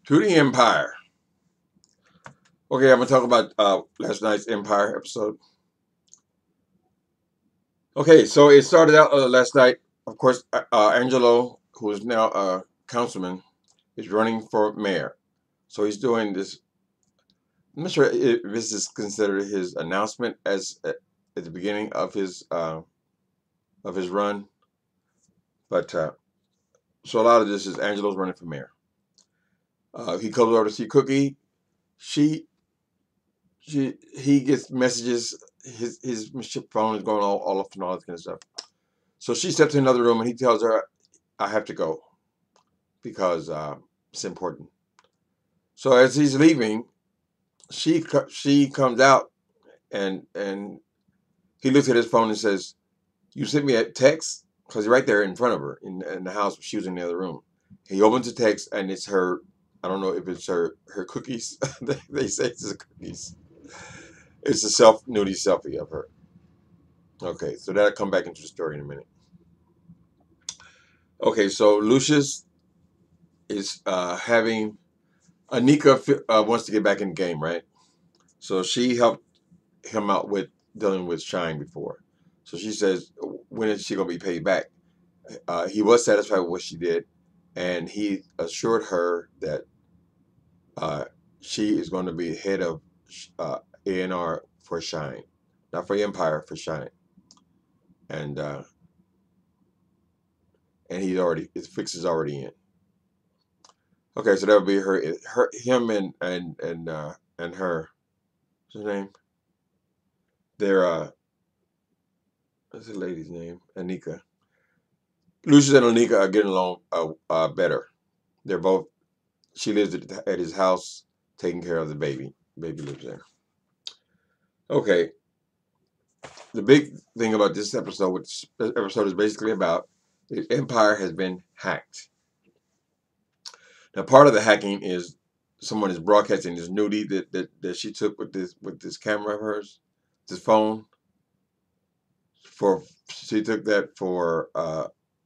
To the Empire. Okay, I'm gonna talk about last night's Empire episode. Okay, so it started out last night. Of course, Angelo, who is now a councilman, is running for mayor. So he's doing this. I'm not sure if this is considered his announcement as at the beginning of his run, but so a lot of this is Angelo's running for mayor. He comes over to see Cookie. She he gets messages. His phone is going all off and all that kind of stuff. So she steps in another room and he tells her, "I have to go because it's important." So as he's leaving, she comes out and he looks at his phone and says, "You sent me a text?" Because he's right there in front of her in the house. She was in the other room. He opens the text and it's her. I don't know if it's her cookies. They say it's the cookies. It's a nudie selfie of her. Okay, so that'll come back into the story in a minute. Okay, so Lucius is having Anika wants to get back in the game, right? So she helped him out with dealing with Shine before. So she says, when is she gonna be paid back? He was satisfied with what she did, and he assured her that uh, she is going to be head of A&R for Shine, not for Empire, for Shine, and his fix is already in. Okay, so that would be him, and her. What's her name? They're what's the lady's name? Anika. Lucius and Anika are getting along better. They're both. She lives at his house, taking care of the baby. Baby lives there. Okay. The big thing about this episode, which this episode is basically about, is Empire has been hacked. Now, part of the hacking is someone is broadcasting this nudie that she took with this camera of hers, this phone. For She took that for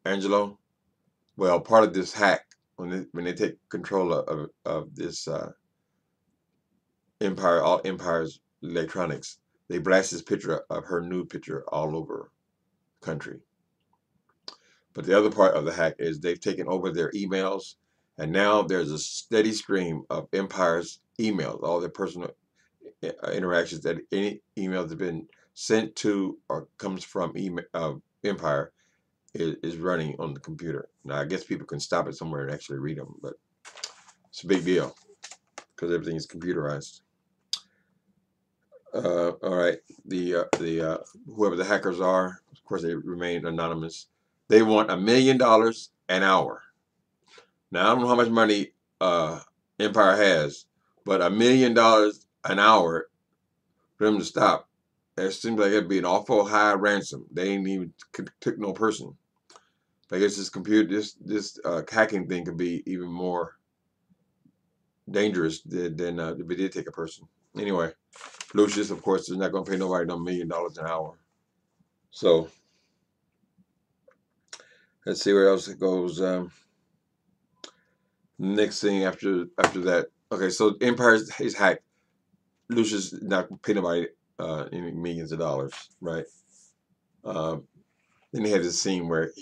Angelo. Well, part of this hack, when they take control of this Empire, all Empire's electronics, they blast this picture of her nude picture all over the country. But the other part of the hack is they've taken over their emails, and now there's a steady stream of Empire's emails, all their personal interactions, that any email that's been sent to or comes from Empire is running on the computer. Now, I guess people can stop it somewhere and actually read them, but it's a big deal because everything is computerized. All right, the whoever the hackers are, of course, they remain anonymous. They want $1 million an hour. Now, I don't know how much money Empire has, but $1 million an hour for them to stop, it seems like it'd be an awful high ransom. They ain't even took no person. I guess this hacking thing could be even more dangerous than if it did take a person. Anyway, Lucius, of course, is not going to pay nobody no $1 million an hour. So let's see where else it goes. Next thing after that, okay, so Empire is hacked. Lucius not pay nobody any millions of dollars, right? Um, then he had this scene where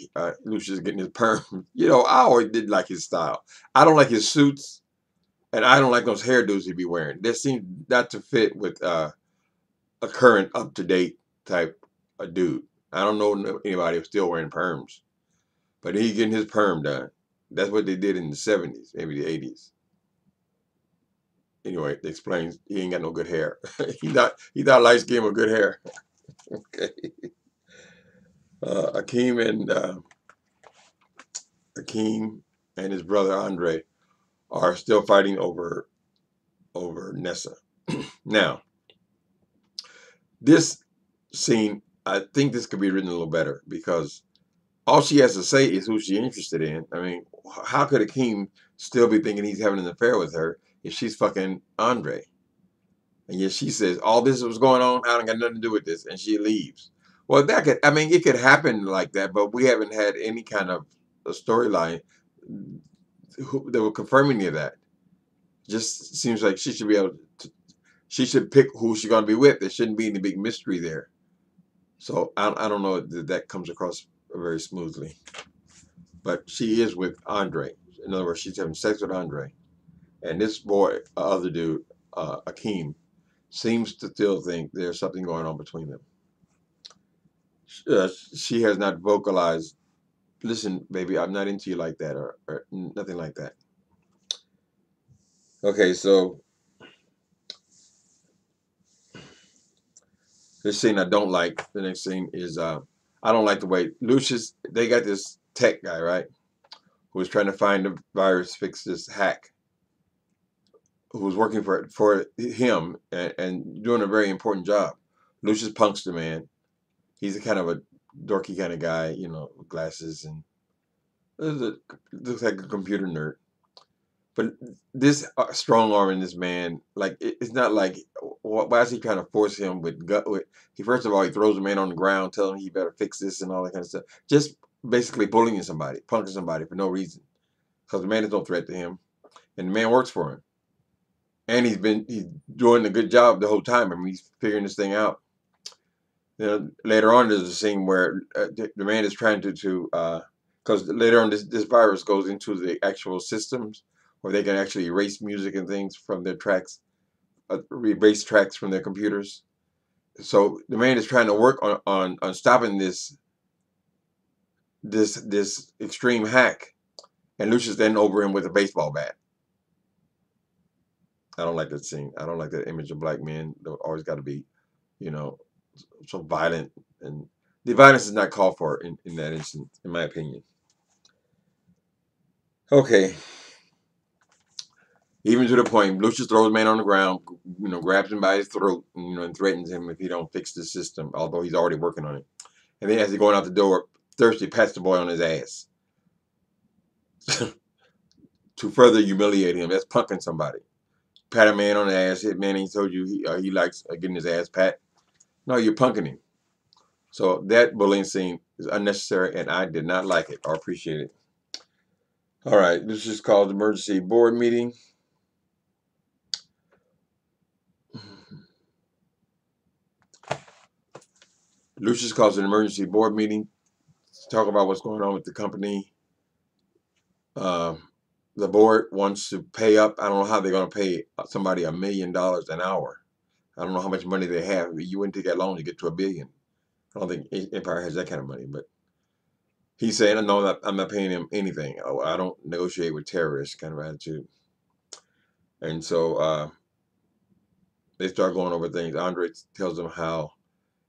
Lucius getting his perm. I always did like his style. I don't like his suits, and I don't like those hairdos he be wearing. They seem not to fit with a current, up to date type of dude. I don't know anybody who's still wearing perms, but he getting his perm done. That's what they did in the '70s, maybe the '80s. Anyway, it explains he ain't got no good hair. He thought light skin with good hair. Okay. Akeem and Akeem and his brother Andre are still fighting over Nessa. Now, this scene, I think this could be written a little better because all she has to say is who she's interested in. I mean, how could Akeem still be thinking he's having an affair with her if she's fucking Andre? And yet she says, all this was going on, I don't got nothing to do with this, and she leaves. Well, it could happen like that, but we haven't had any kind of a storyline that will confirm any of that. Just seems like she should be able to. She should pick who she's gonna be with. There shouldn't be any big mystery there. So I don't know that that comes across very smoothly. But she is with Andre. In other words, she's having sex with Andre. And this boy, other dude, Akeem, seems to still think there's something going on between them. She has not vocalized, listen, baby, I'm not into you like that, or nothing like that. Okay, so this scene I don't like. The next scene is I don't like the way Lucius, they got this tech guy, right, who was trying to find the virus, fix this hack, who was working for him and doing a very important job. Lucius punks the man. He's a kind of a dorky kind of guy, with glasses and looks like a computer nerd. But this strong arm in this man, like it's not like why is he trying to force him with gut? He first of all he throws the man on the ground, telling him he better fix this and all that kind of stuff. Just basically bullying somebody, punking somebody for no reason, because the man is no threat to him, and the man works for him, and he's doing a good job the whole time. I mean, he's figuring this thing out. Later on, there's a scene where the man is trying to because later on this virus goes into the actual systems where they can actually erase music and things from their tracks, erase tracks from their computers. So the man is trying to work on stopping this extreme hack, and Lucius then over him with a baseball bat. I don't like that scene. I don't like that image of black men. They're always got to be, you know, so violent, and the violence is not called for in that instance, in my opinion. Okay, even to the point, Lucius throws the man on the ground, grabs him by his throat, and threatens him if he don't fix the system, although he's already working on it. And then as he's going out the door, Thirsty pats the boy on his ass to further humiliate him. That's punking somebody. Pat a man on the ass, hit man, he told you he likes getting his ass pat. No, you're punking him. So that bullying scene is unnecessary, and I did not like it or appreciate it. All right, this is called emergency board meeting. Lucius calls an emergency board meeting to talk about what's going on with the company. Uh, the board wants to pay up. I don't know how they're going to pay somebody $1 million an hour. I don't know how much money they have. You wouldn't take that long to get to $1 billion. I don't think Empire has that kind of money, but he's saying, no, I'm not paying him anything. Oh, I don't negotiate with terrorists kind of attitude. And so they start going over things. Andre tells them how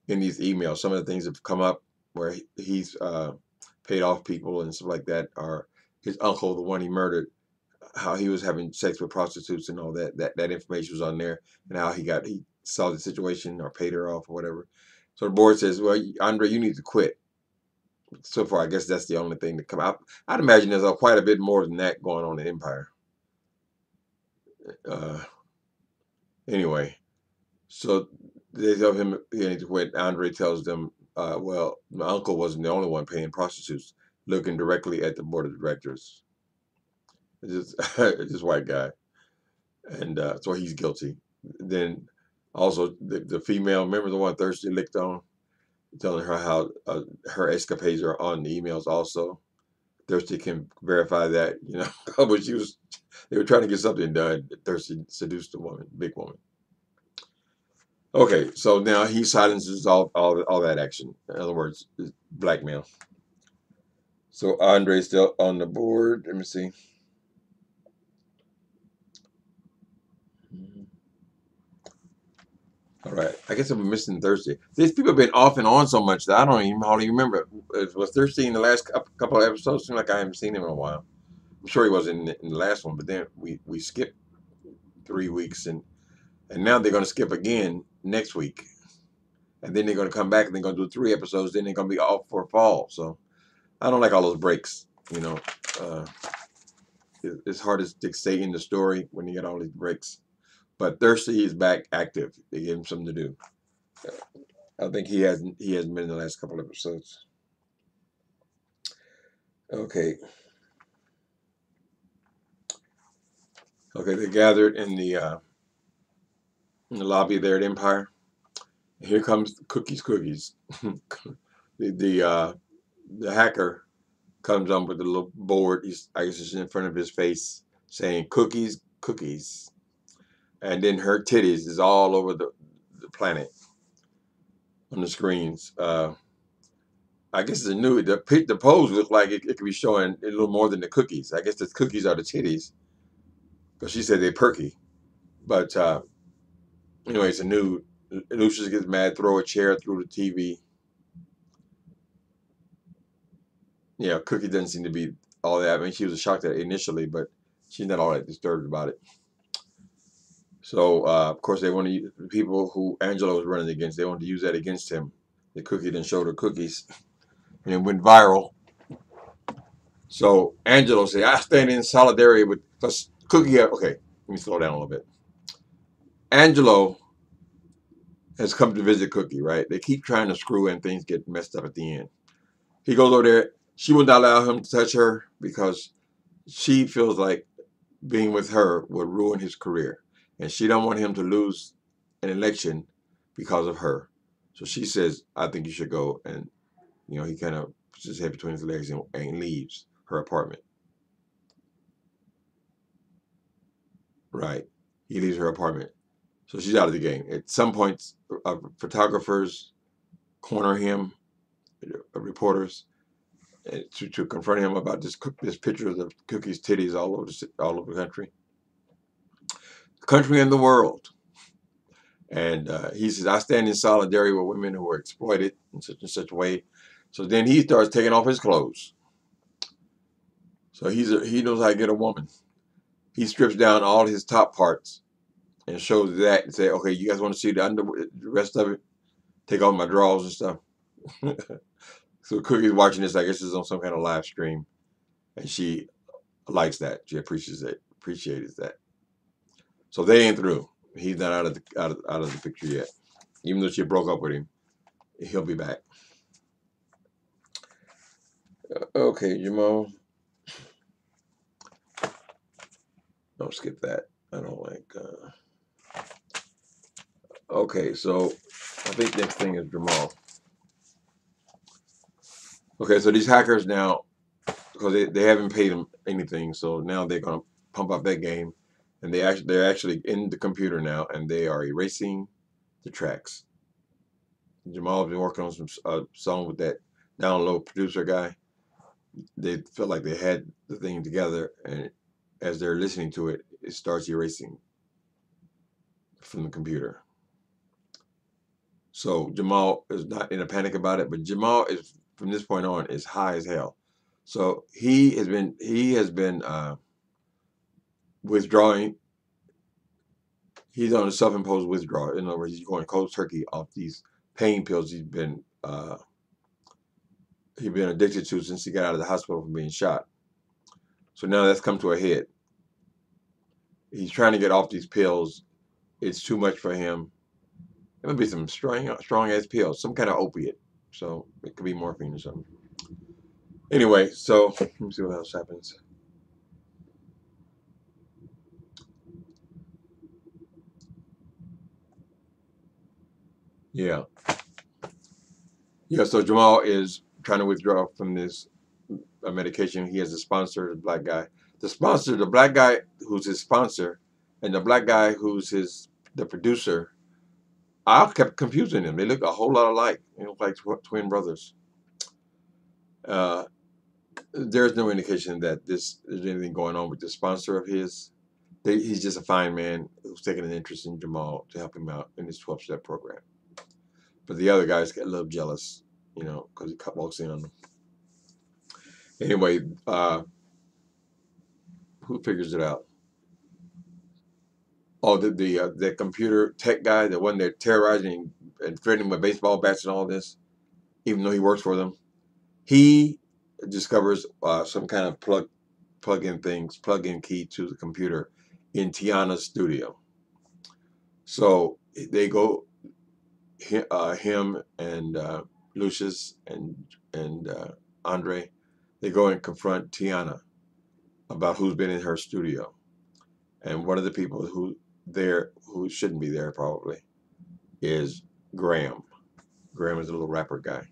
in these emails, some of the things have come up where he's paid off people and stuff like that, or his uncle, the one he murdered, how he was having sex with prostitutes and all that. That information was on there, and how he saw the situation or paid her off or whatever. So the board says, well, Andre, you need to quit. So far, I guess that's the only thing that come out. I'd imagine there's quite a bit more than that going on in Empire. Uh, anyway, so they tell him he needs to quit. Andre tells them, well, my uncle wasn't the only one paying prostitutes, looking directly at the board of directors. It's just, it's this white guy. And so he's guilty. Then also the female, remember the one Thirsty licked on, telling her how her escapades are on the emails also. Thirsty can verify that, but they were trying to get something done. Thirsty seduced a woman, big woman. Okay, so now he silences all that action. In other words, blackmail. So Andre's still on the board. Let me see. All right. I guess I'm missing Thursday. These people have been off and on so much that I don't even hardly remember. Was Thursday in the last couple of episodes? Seems like I haven't seen him in a while. I'm sure he was in the last one, but then we skipped 3 weeks, and now they're going to skip again next week, and then they're going to come back and they're going to do 3 episodes. Then they're going to be off for fall. So I don't like all those breaks. Uh, it's hard to stay in the story when you get all these breaks. But Thursday is back active. They gave him something to do. I think he hasn't been in the last couple of episodes. Okay. Okay, they gathered in the lobby there at Empire. And here comes Cookies Cookies. the the uh, the hacker comes on with a little board. I guess it's in front of his face saying "Cookies Cookies," and then her titties is all over the planet on the screens. I guess it's a new the pose looked like it could be showing a little more than the cookies. I guess the cookies are the titties because she said they're perky. But anyway, it's a nude. Lucius gets mad, throw a chair through the TV. Yeah, Cookie doesn't seem to be all that. I mean, she was shocked at it initially, but she's not all that disturbed about it. So, of course, they want to use the people who Angelo was running against. They wanted to use that against him. The Cookie then showed her cookies, and it went viral. So Angelo said, "I stand in solidarity with because Cookie." Okay, let me slow down a little bit. Angelo has come to visit Cookie, right? They keep trying to screw and things get messed up at the end. He goes over there. She would not allow him to touch her because she feels like being with her would ruin his career. And she don't want him to lose an election because of her. So she says, I think you should go. And, he kind of puts his head between his legs and leaves her apartment. Right. He leaves her apartment. So she's out of the game. At some point, photographers corner him, reporters, to confront him about this picture of the Cookie's titties all over the country and the world. And he says, I stand in solidarity with women who are exploited in such and such a way. So then he starts taking off his clothes. So he knows how to get a woman. He strips down all his top parts and shows that and say, okay, you guys want to see the rest of it? Take off my drawers and stuff. So Cookie's watching this. I guess it's on some kind of live stream, and she likes that. She appreciates that. So they ain't through. He's not out of the picture yet. Even though she broke up with him, he'll be back. Okay, Jamal. Don't skip that. I don't like. Okay, so I think next thing is Jamal. Okay, so these hackers now, because they haven't paid them anything, so now they're gonna pump up that game, and they're actually in the computer now, and they are erasing the tracks. Jamal has been working on some song with that download producer guy. They felt like they had the thing together, and as they're listening to it, it starts erasing from the computer. So Jamal is not in a panic about it, but Jamal is from this point on is high as hell. So he has been withdrawing. He's on a self-imposed withdrawal. In other words, he's going cold turkey off these pain pills he's been addicted to since he got out of the hospital from being shot. So now that's come to a head. He's trying to get off these pills. It's too much for him. It might be some strong ass pills, some kind of opiate. So it could be morphine or something. Anyway, so let me see what else happens. Yeah. Yeah, so Jamal is trying to withdraw from this medication. He has a sponsor, the black guy. The black guy who's his sponsor, and the black guy who's the producer. I kept confusing them. They look a whole lot alike. They look like twin brothers. Uh, there's no indication that there's anything going on with the sponsor of his. He's just a fine man who's taking an interest in Jamal to help him out in his 12-step program. But the other guys get a little jealous, because he walks in on them. Anyway, who figures it out? Oh, the computer tech guy, the one they're terrorizing and threatening with baseball bats and all this, even though he works for them. He discovers some kind of plug-in key to the computer in Tiana's studio. So they go, him and Lucius and Andre, they go and confront Tiana about who's been in her studio. And one of the people who shouldn't be there probably is Graham. Graham is a little rapper guy.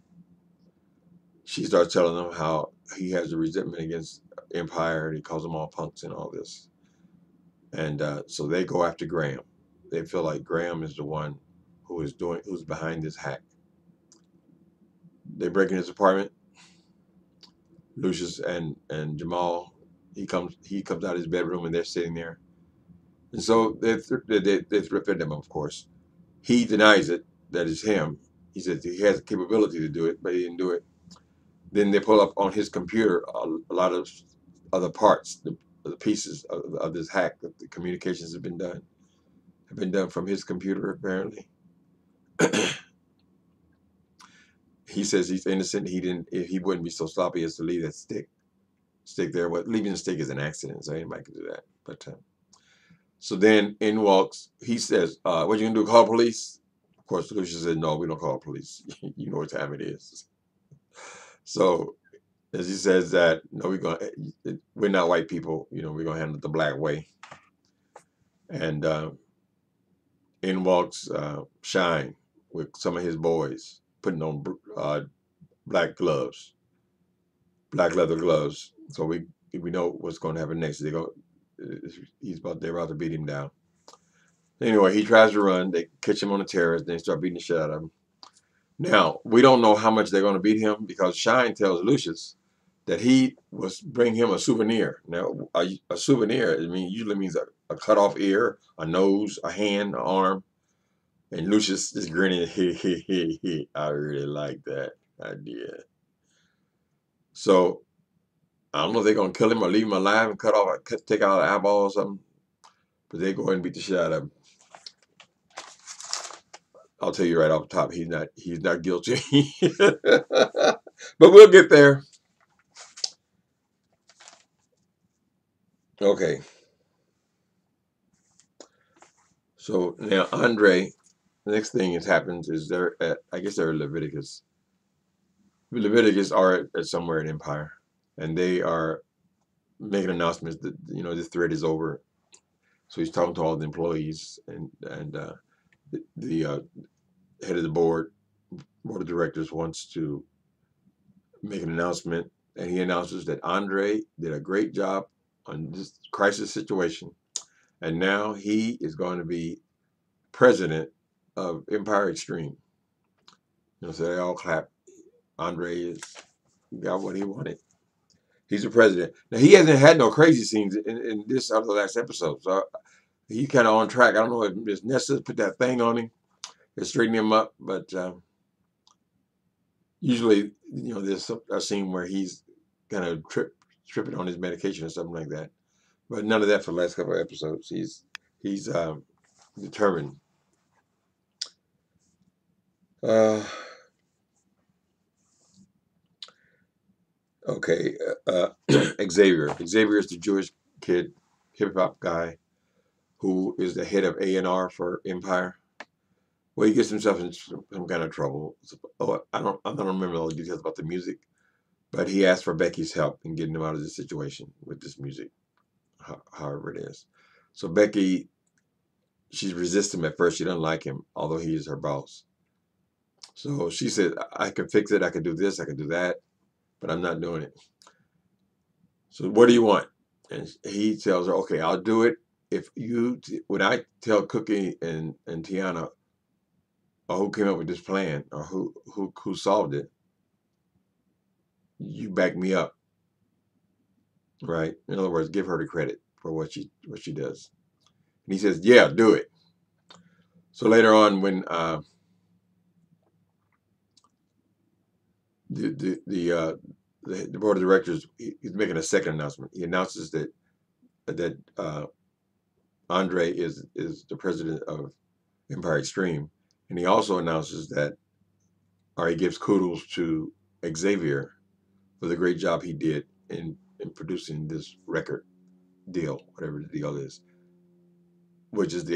She starts telling him how he has a resentment against Empire, and he calls them all punks and all this. And so they go after Graham. They feel like Graham is the one who's behind this hack. They break in his apartment. Lucius and Jamal, he comes out of his bedroom, and they're sitting there. And so they threaten him, of course. He denies it, that it's him. He says he has the capability to do it, but he didn't do it. Then they pull up on his computer a lot of other parts, the pieces of this hack that the communications have been done from his computer apparently. He says he's innocent. He wouldn't be so sloppy as to leave that stick there. What leaving the stick is an accident, so anybody can do that. But so then in walks. He says, "What you gonna do? Call police?" Of course, Lucia said, "No, we don't call police. You know what time it is." So as he says that, no, we're not white people. We're gonna handle it the black way. And in walks Shine with some of his boys, putting on black gloves, black leather gloves. So we know what's going to happen next. They're about to beat him down. Anyway, he tries to run. They catch him on the terrace. Then they start beating the shit out of him. Now we don't know how much they're going to beat him because Shine tells Lucius that he was bring him a souvenir. Now a souvenir usually means a cut off ear, a nose, a hand, an arm. And Lucius is grinning. I really like that idea. So I don't know if they're gonna kill him or leave him alive and take out an eyeball or something. But they go ahead and beat the shit out of him. I'll tell you right off the top, he's not guilty. But we'll get there. Okay. So now Andre, the next thing that happens is I guess they're at Leviticus. Leviticus are at somewhere in Empire, and they are making announcements that this thread is over. So he's talking to all the employees, and the head of the board of directors wants to make an announcement, and he announces that Andre did a great job on this crisis situation, and now he is going to be president of Empire Extreme. So they all clap. Andre got what he wanted. He's the president. Now he hasn't had no crazy scenes in this other last episode, so he's kind of on track. I don't know if it's necessary to put that thing on him to straighten him up, but usually, there's a scene where he's kind of tripping on his medication or something like that. But none of that for the last couple of episodes. He's determined. Okay, Xavier. Xavier is the Jewish kid, hip hop guy, who is the head of A&R for Empire. Well, he gets himself in some kind of trouble. I don't remember all the details about the music, but he asked for Becky's help in getting him out of this situation with this music, however it is. So Becky, she's resistant at first. She doesn't like him, although he is her boss. So she said, I can fix it. I can do this. I can do that, but I'm not doing it. So what do you want? And he tells her, okay, I'll do it if when I tell Cookie and Tiana, or who came up with this plan, or who solved it, you back me up, right? In other words, give her the credit for what she does. And he says, yeah, do it. So later on, when the board of directors, he's making a second announcement. He announces that Andre is the president of Empire Extreme, and he also announces or he gives kudos to Xavier for the great job he did in producing this record deal, whatever the deal is. Which is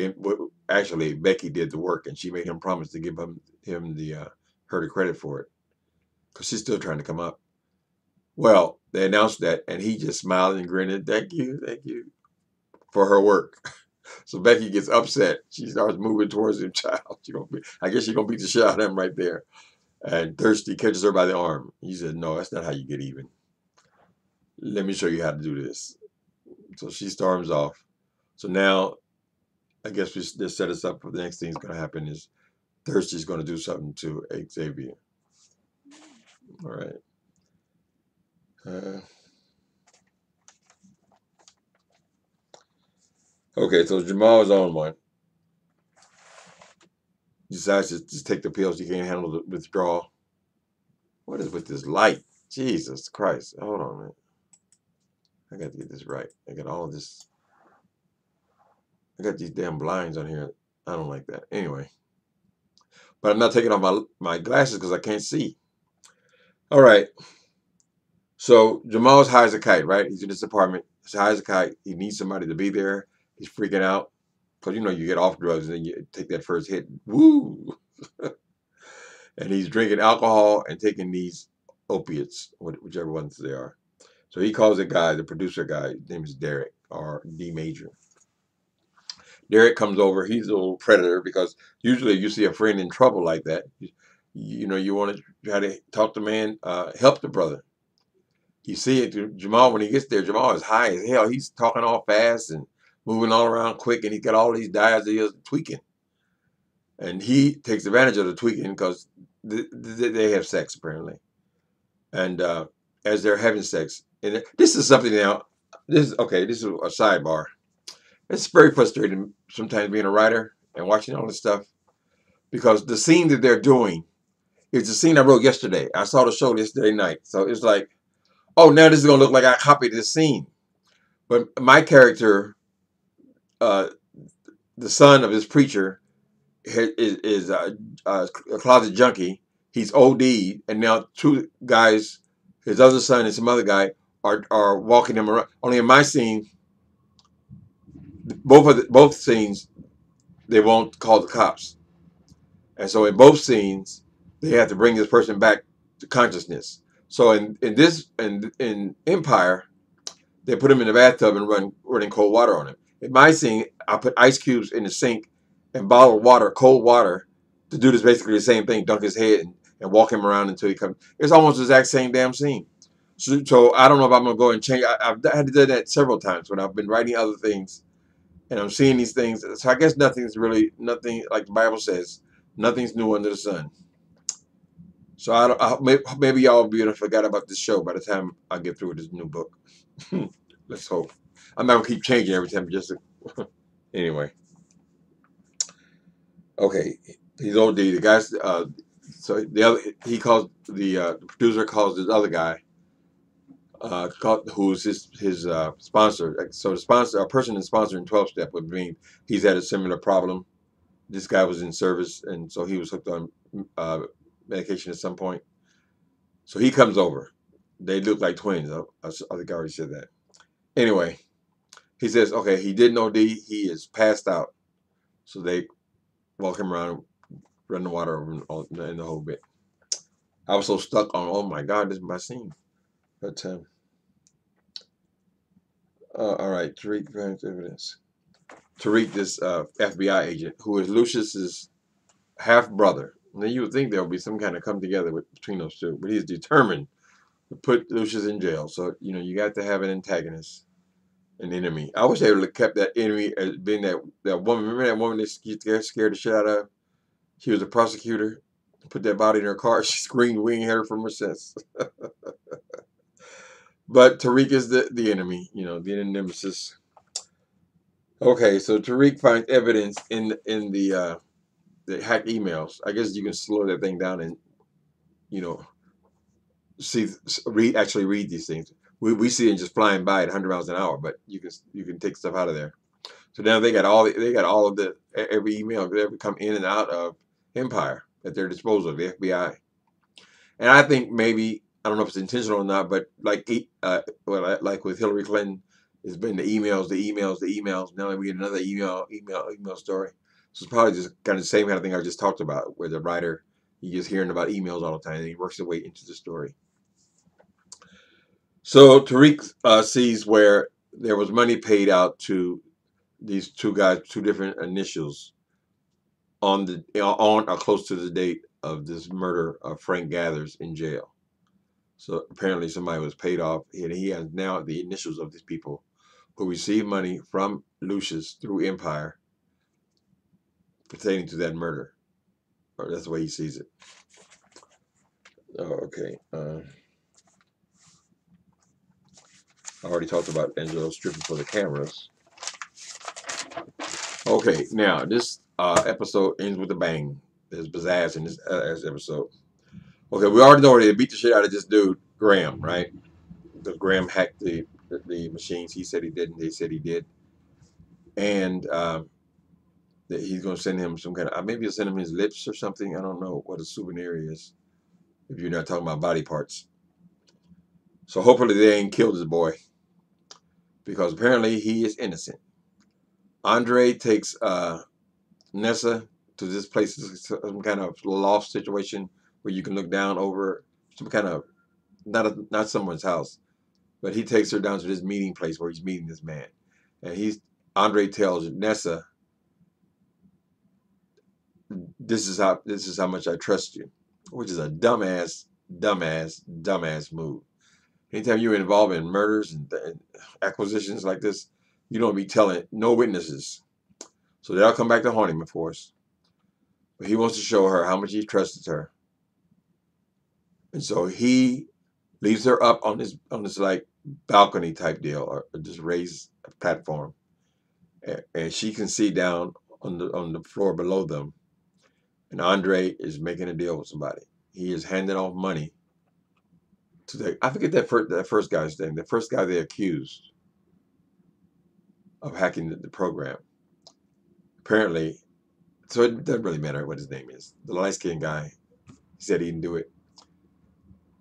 actually Becky did the work, and she made him promise to give him her the credit for it, because she's still trying to come up. Well, they announced that, and he just smiled and grinned. Thank you, thank you. for her work. So Becky gets upset. She starts moving towards him, child. I guess she's gonna beat the shit out of him right there. And Thirsty catches her by the arm. He said, "No, that's not how you get even. Let me show you how to do this." So she storms off. So now I guess we just set us up for the next thing's gonna happen is Thirsty's gonna do something to Xavier. All right. Uh, okay, so Jamal is on one. He decides to just take the pills. He can't handle the withdrawal. What is with this light? Jesus Christ. Hold on a minute. I got to get this right. I got all of this. I got these damn blinds on here. I don't like that. Anyway. But I'm not taking off my glasses because I can't see. All right. So Jamal's high as a kite, right? He's in his apartment. He's high as a kite. He needs somebody to be there. He's freaking out. Because, you get off drugs and then you take that first hit. Woo! And he's drinking alcohol and taking these opiates, whichever ones they are. So he calls a guy, the producer guy. His name is Derek, or D Major. Derek comes over. He's a little predator because usually you see a friend in trouble like that. You want to try to talk to man, help the brother. You see it, Jamal, when he gets there, Jamal is high as hell. He's talking all fast and moving all around quick, and he's got all these diazepams tweaking. And he takes advantage of the tweaking because they have sex, apparently. And as they're having sex, and this is something now, this is a sidebar. It's very frustrating sometimes being a writer and watching all this stuff because the scene that they're doing is the scene I wrote yesterday. I saw the show yesterday night. So it's like, oh, now this is going to look like I copied this scene. But my character, uh, the son of his preacher, is a closet junkie. He's OD, and now two guys, his other son and some other guy, are walking him around. Only in my scene, both scenes, they won't call the cops, and so in both scenes, they have to bring this person back to consciousness. So in Empire, they put him in the bathtub and running cold water on him. In my scene, I put ice cubes in the sink and bottled water, cold water. The dude is basically the same thing, dunk his head and walk him around until he comes. It's almost the exact same damn scene. So I don't know if I'm going to go and change. I've had to do that several times when I've been writing other things and I'm seeing these things. So I guess nothing like the Bible says, nothing's new under the sun. So maybe y'all will be able to forget about this show by the time I get through with this new book. Let's hope. I'm not gonna keep changing every time. Anyway. Okay, he's OD. The guy's so the other he calls the producer calls this other guy who's his sponsor. So the sponsor, a person in sponsoring 12-step would mean he's had a similar problem. This guy was in service, and so he was hooked on medication at some point. So he comes over. They look like twins. I think I already said that. Anyway, he says, okay, he didn't OD. He is passed out. So they walk him around, run the water over him in the whole bit. I was so stuck on, oh my God, this is my scene. But, all right, Tariq finds evidence. Tariq, this FBI agent, who is Lucius's half-brother. Now, you would think there would be some kind of come together between those two, but he's determined to put Lucius in jail. So, you got to have an antagonist, an enemy. I wish they would have kept that enemy as being that woman. Remember that woman that scared the shit out of? She was a prosecutor. Put that body in her car. She screamed, we ain't heard from her since. But Tariq is the enemy, the nemesis. Okay, so Tariq finds evidence in the hacked emails. I guess you can slow that thing down and actually read these things. We see it just flying by at 100 miles an hour, but you can take stuff out of there. So now they got all of the every email that ever come in and out of Empire at their disposal, the FBI. And I think maybe, I don't know if it's intentional or not, but like with Hillary Clinton, it's been the emails. Now we get another email story. So it's probably just kind of the same kind of thing I just talked about, where the writer, he's just hearing about emails all the time, and he works his way into the story. So Tariq sees where there was money paid out to these two guys, two different initials on or close to the date of this murder of Frank Gathers in jail. So apparently somebody was paid off, and he has now the initials of these people who received money from Lucius through Empire pertaining to that murder. Or that's the way he sees it. Oh, okay. I already talked about Angelo stripping for the cameras. Okay, now this episode ends with a bang. There's pizzazz in this episode. Okay, we already know they beat the shit out of this dude, Graham, right? Because Graham hacked the machines. He said he didn't. They said he did. And that he's going to send him some kind of, maybe he'll send him his lips or something. I don't know what a souvenir is if you're not talking about body parts. So hopefully they ain't killed this boy, because apparently he is innocent. Andre takes Nessa to this place, some kind of loft situation where you can look down over some kind of, not someone's house, but he takes her down to this meeting place where he's meeting this man, and Andre tells Nessa, this is how much I trust you, which is a dumbass move. Anytime you're involved in murders and acquisitions like this, you don't be telling no witnesses. So they'll come back to haunt him, of course. But he wants to show her how much he trusted her. And so he leaves her up on this like balcony type deal, or just raised platform. And she can see down on the floor below them. And Andre is making a deal with somebody. He is handing off money to I forget that first guy's name. The first guy they accused of hacking the program. Apparently, so it doesn't really matter what his name is. The light-skinned guy, he said he didn't do it.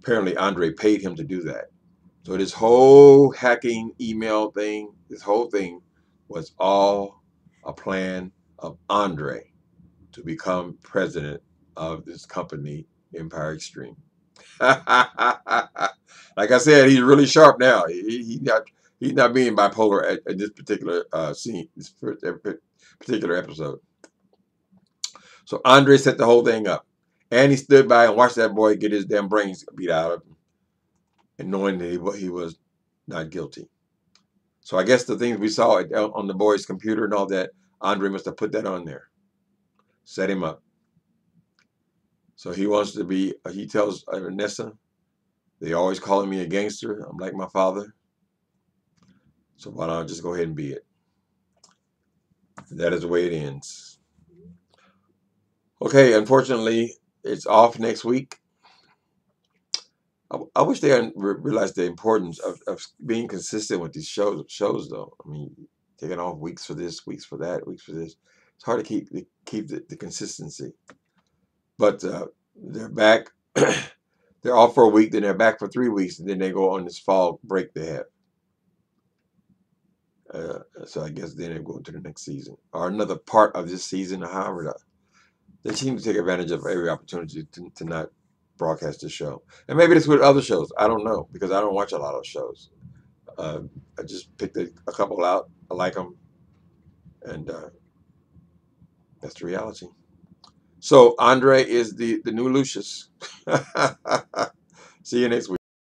Apparently, Andre paid him to do that. So this whole hacking email thing, this whole thing was all a plan of Andre to become president of this company, Empire Extreme. Like I said, he's really sharp now. He's not being bipolar at this particular scene, this particular episode. So Andre set the whole thing up, and he stood by and watched that boy get his damn brains beat out of him, and knowing that he was not guilty. So I guess the things we saw on the boy's computer and all that, Andre must have put that on there, set him up. So he wants to be. He tells Vanessa, they always calling me a gangster. I'm like my father. So why don't I just go ahead and be it? That is the way it ends. Okay, unfortunately, it's off next week. I wish they realized the importance of being consistent with these shows, though. I mean, taking off weeks for this, weeks for that, weeks for this. It's hard to keep the consistency. But they're back. They're off for a week, then they're back for 3 weeks, and then they go on this fall break they have. So I guess then they go into the next season or another part of this season. However, they seem to take advantage of every opportunity to not broadcast the show. And maybe it's with other shows. I don't know, because I don't watch a lot of shows. I just picked a couple out. I like them, and that's the reality. So Andre is the new Lucius. See you next week.